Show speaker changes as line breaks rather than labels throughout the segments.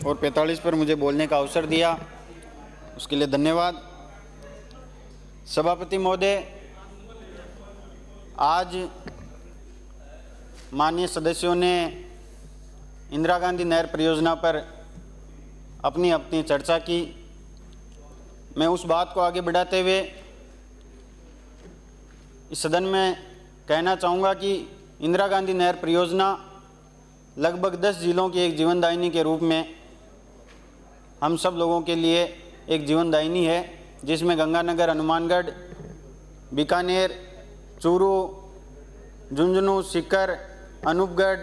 और 45 पर मुझे बोलने का अवसर दिया, उसके लिए धन्यवाद। सभापति महोदय, आज माननीय सदस्यों ने इंदिरा गांधी नहर परियोजना पर अपनी अपनी चर्चा की। मैं उस बात को आगे बढ़ाते हुए इस सदन में कहना चाहूँगा कि इंदिरा गांधी नहर परियोजना लगभग 10 जिलों की एक जीवनदायिनी के रूप में हम सब लोगों के लिए एक जीवनदायिनी है, जिसमें गंगानगर, हनुमानगढ़, बीकानेर, चूरू, झुंझुनू, सीकर, अनूपगढ़,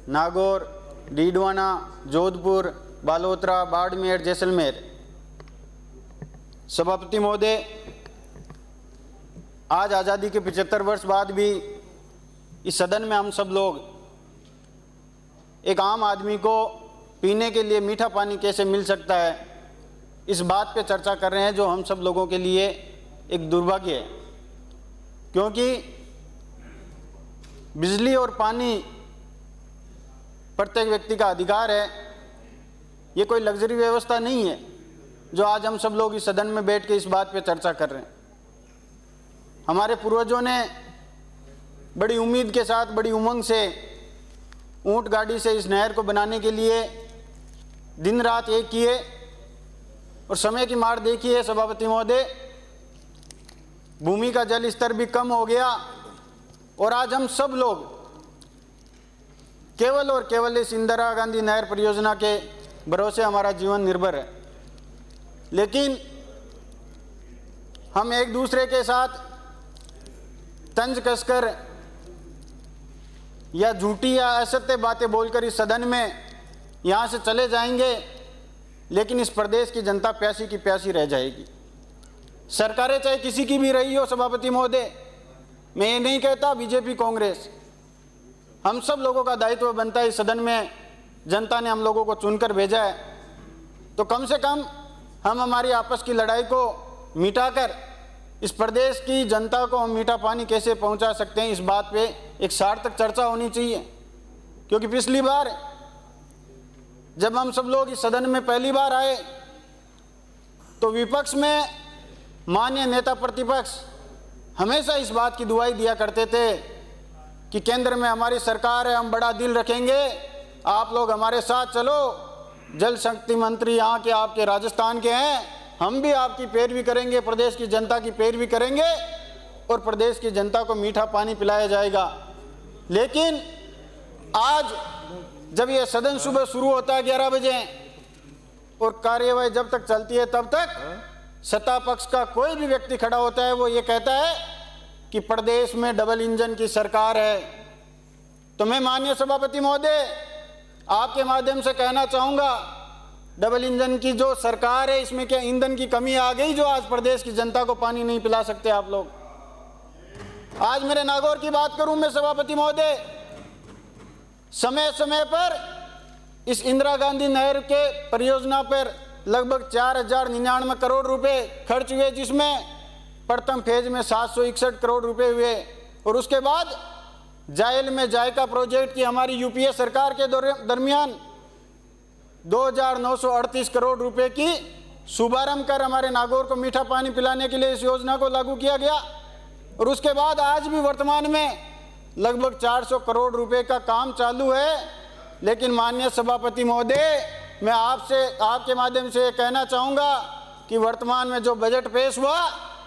नागौर, डीडवाना, जोधपुर, बालोतरा, बाड़मेर, जैसलमेर। सभापति महोदय, आज आज़ादी के 75 वर्ष बाद भी इस सदन में हम सब लोग एक आम आदमी को पीने के लिए मीठा पानी कैसे मिल सकता है, इस बात पे चर्चा कर रहे हैं, जो हम सब लोगों के लिए एक दुर्भाग्य है। क्योंकि बिजली और पानी प्रत्येक व्यक्ति का अधिकार है, ये कोई लग्जरी व्यवस्था नहीं है जो आज हम सब लोग इस सदन में बैठ के इस बात पे चर्चा कर रहे हैं। हमारे पूर्वजों ने बड़ी उम्मीद के साथ, बड़ी उमंग से ऊंट गाड़ी से इस नहर को बनाने के लिए दिन रात एक किए, और समय की मार देखिए सभापति महोदय, भूमि का जल स्तर भी कम हो गया और आज हम सब लोग केवल और केवल इस इंदिरा गांधी नहर परियोजना के भरोसे हमारा जीवन निर्भर है। लेकिन हम एक दूसरे के साथ तंज कसकर या झूठी या असत्य बातें बोलकर इस सदन में यहाँ से चले जाएंगे, लेकिन इस प्रदेश की जनता प्यासी की प्यासी रह जाएगी। सरकारें चाहे किसी की भी रही हो सभापति महोदय, मैं ये नहीं कहता बीजेपी कांग्रेस, हम सब लोगों का दायित्व बनता है, इस सदन में जनता ने हम लोगों को चुनकर भेजा है, तो कम से कम हम हमारी आपस की लड़ाई को मिटाकर इस प्रदेश की जनता को हम मीठा पानी कैसे पहुंचा सकते हैं, इस बात पे एक सार्थक चर्चा होनी चाहिए। क्योंकि पिछली बार जब हम सब लोग इस सदन में पहली बार आए तो विपक्ष में माननीय नेता प्रतिपक्ष हमेशा इस बात की दुहाई दिया करते थे कि केंद्र में हमारी सरकार है, हम बड़ा दिल रखेंगे, आप लोग हमारे साथ चलो। जल शक्ति मंत्री यहाँ के आपके राजस्थान के हैं, हम भी आपकी पैरवी करेंगे, प्रदेश की जनता की पैरवी करेंगे और प्रदेश की जनता को मीठा पानी पिलाया जाएगा। लेकिन आज जब ये सदन सुबह शुरू होता है 11 बजे और कार्यवाही जब तक चलती है तब तक सत्ता पक्ष का कोई भी व्यक्ति खड़ा होता है, वो ये कहता है कि प्रदेश में डबल इंजन की सरकार है। तो मैं माननीय सभापति महोदय आपके माध्यम से कहना चाहूँगा, डबल इंजन की जो सरकार है, इसमें क्या ईंधन की कमी आ गई जो आज प्रदेश की जनता को पानी नहीं पिला सकते आप लोग। आज मेरे नागौर की बात करूं मैं सभापति महोदय, समय समय पर इस इंदिरा गांधी नहर के परियोजना पर लगभग 4099 करोड़ रुपए खर्च हुए, जिसमें प्रथम फेज में 761 करोड़ रुपए हुए और उसके बाद जायल में जायका प्रोजेक्ट की हमारी यूपीए सरकार के दरमियान 2938 करोड़ रुपए की शुभारंभ कर हमारे नागौर को मीठा पानी पिलाने के लिए इस योजना को लागू किया गया। और उसके बाद आज भी वर्तमान में लगभग 400 करोड़ रुपए का काम चालू है। लेकिन माननीय सभापति महोदय, मैं आपसे आपके माध्यम से कहना चाहूँगा कि वर्तमान में जो बजट पेश हुआ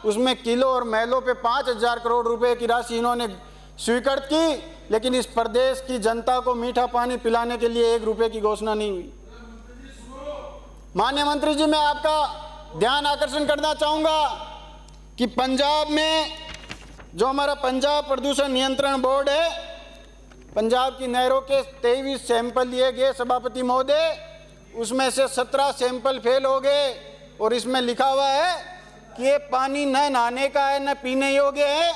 उसमें किलो और महलों पे 5000 करोड़ रुपए की राशि इन्होंने स्वीकृत की, लेकिन इस प्रदेश की जनता को मीठा पानी पिलाने के लिए 1 रुपये की घोषणा नहीं हुई। माननीय मंत्री जी, मैं आपका ध्यान आकर्षण करना चाहूँगा कि पंजाब में जो हमारा पंजाब प्रदूषण नियंत्रण बोर्ड है, पंजाब की नहरों के 23 सैंपल लिए गए सभापति महोदय, उसमें से 17 सैंपल फेल हो गए और इसमें लिखा हुआ है कि ये पानी न नहाने का है न पीने योग्य है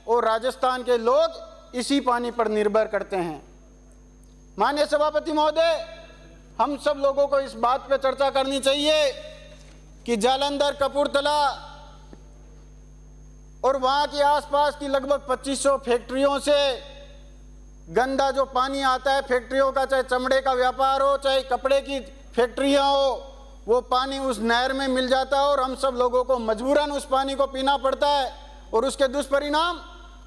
और राजस्थान के लोग इसी पानी पर निर्भर करते हैं। माननीय सभापति महोदय, हम सब लोगों को इस बात पर चर्चा करनी चाहिए कि जालंधर, कपूरथला और वहाँ के आसपास की लगभग 2500 फैक्ट्रियों से गंदा जो पानी आता है फैक्ट्रियों का, चाहे चमड़े का व्यापार हो, चाहे कपड़े की फैक्ट्रियां हो, वो पानी उस नहर में मिल जाता है और हम सब लोगों को मजबूरन उस पानी को पीना पड़ता है। और उसके दुष्परिणाम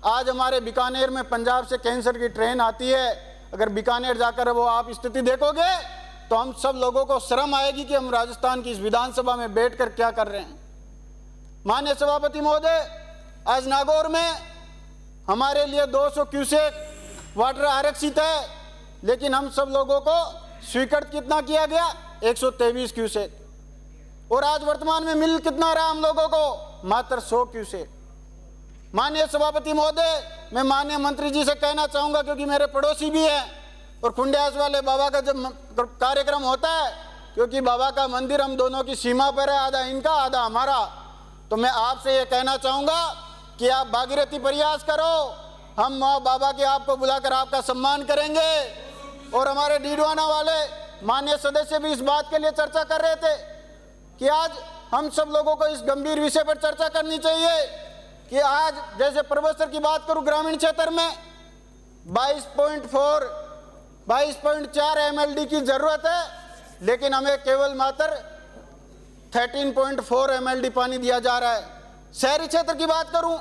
आज हमारे बीकानेर में पंजाब से कैंसर की ट्रेन आती है। अगर बीकानेर जाकर वो आप स्थिति देखोगे तो हम सब लोगों को शर्म आएगी कि हम राजस्थान की इस विधानसभा में बैठकर क्या कर रहे हैं। माननीय सभापति महोदय, आज नागौर में हमारे लिए 200 क्यूसेक वाटर आरक्षित है, लेकिन हम सब लोगों को स्वीकृत कितना किया गया? 123 क्यूसेक। और आज वर्तमान में मिल कितना रहा हम लोगों को? मात्र 100 क्यूसेक। माननीय सभापति महोदय, मैं माननीय मंत्री जी से कहना चाहूंगा, क्योंकि मेरे पड़ोसी भी हैं और खुंडियास वाले बाबा का जब कार्यक्रम होता है, क्योंकि बाबा का मंदिर हम दोनों की सीमा पर है, आधा इनका आधा हमारा, तो मैं आपसे ये कहना चाहूंगा कि आप भागीरथी प्रयास करो। हम माँ बाबा के आपको बुलाकर आपका सम्मान करेंगे। और हमारे डीडवाना वाले माननीय सदस्य भी इस बात के लिए चर्चा कर रहे थे कि आज हम सब लोगों को इस गंभीर विषय पर चर्चा करनी चाहिए कि आज जैसे प्रोफेसर की बात करूं, ग्रामीण क्षेत्र में 22.4 MLD की जरूरत है, लेकिन हमें केवल मात्र 13.4 MLD पानी दिया जा रहा है। शहरी क्षेत्र की बात करूं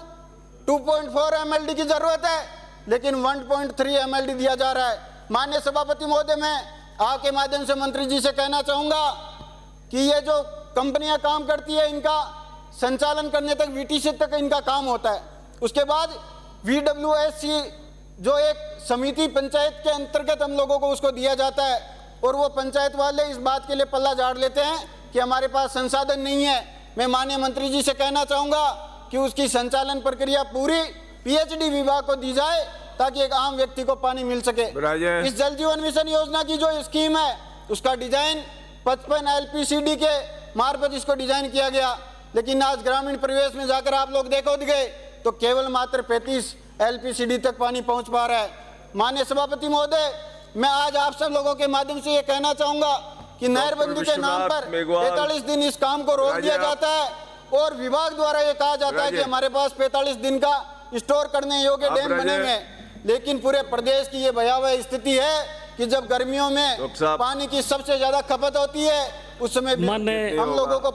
2.4 MLD की जरूरत है, लेकिन 1.3 MLD दिया जा रहा है। माननीय सभापति महोदय, मैं आपके माध्यम से मंत्री जी से कहना चाहूंगा कि ये जो कंपनियां काम करती है, इनका संचालन करने तक VTC तक इनका काम होता है। उसके बाद VWSC जो एक समिति पंचायत के अंतर्गत हम लोगों को उसको दिया जाता है, और वो पंचायत वाले इस बात के लिए पल्ला झाड़ लेते हैं कि हमारे पास संसाधन नहीं है। मैं माननीय मंत्री जी से कहना चाहूंगा कि उसकी संचालन प्रक्रिया पूरी PhD विभाग को दी जाए, ताकि एक आम व्यक्ति को पानी मिल सके। इस जल जीवन मिशन योजना की जो स्कीम है, उसका डिजाइन 55 LPCD के मार्फत इसको डिजाइन किया गया, लेकिन आज ग्रामीण परिवेश में जाकर आप लोग देखोगे तो केवल मात्र 35 LPCD तक पानी पहुंच पा रहा है। माननीय सभापति महोदय, मैं आज आप सब लोगों के माध्यम से ये कहना चाहूंगा कि नहरबंदी के नाम पर 45 दिन इस काम को रोक दिया जाता है, और विभाग द्वारा ये कहा जाता है कि हमारे पास 45 दिन का स्टोर करने योग्य डैम बने हुए हैं। लेकिन पूरे प्रदेश की ये भयावह स्थिति है कि जब गर्मियों में पानी की सबसे ज्यादा खपत होती है, उस समय हम लोगों को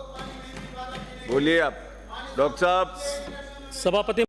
बोलिए आप डॉक्टर साहब।
सभापति